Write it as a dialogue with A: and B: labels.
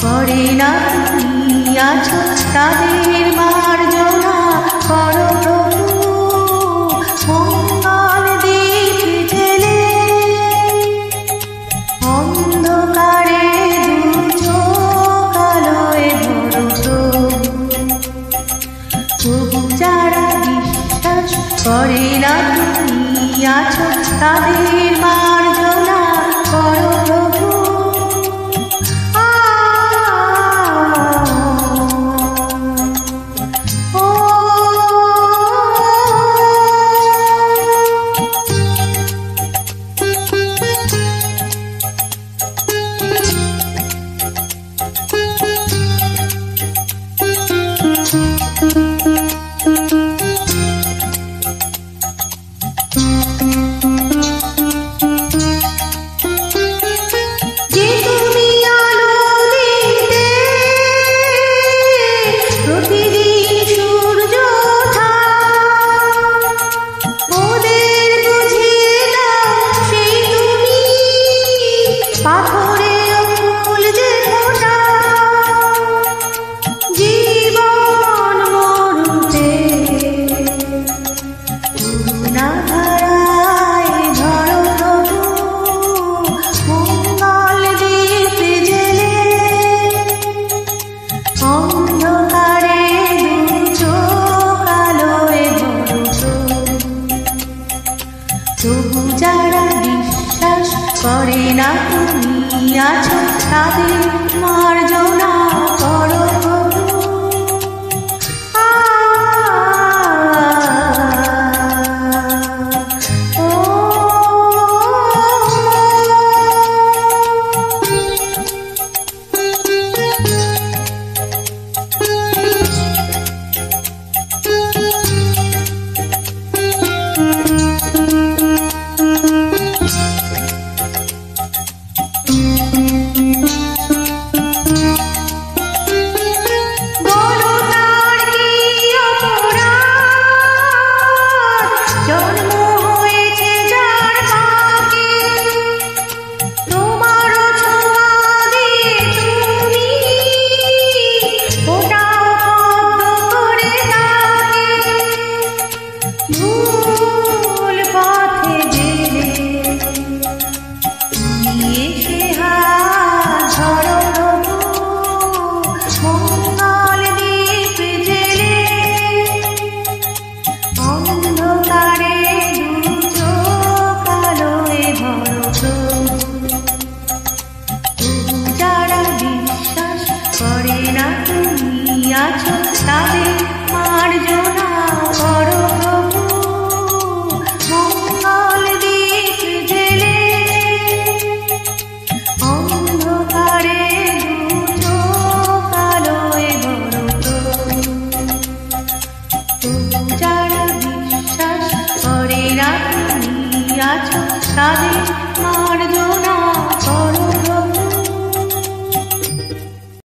A: করে না তুমি আছো তাদের মার্জনা করো প্রভু। মঙ্গল দীপ জেলে অন্ধকারে দু চোখ আলোয় ভরো প্রভু। যারা বিশ্বাস করে না তুমি আছো তাদের মার্জনা করো প্রভু। তবু যারা বিশ্বাস করে না তুমি আছো তাদের মার্জনা করো প্রভু। আছো তাদের মার্জনা করো প্রভু। মঙ্গল দীপ জেলে অন্ধকারে দু চোখ আলোয় ভরো প্রভু। যারা বিশ্বাস করে না তুমি আছো তাদের মার্জনা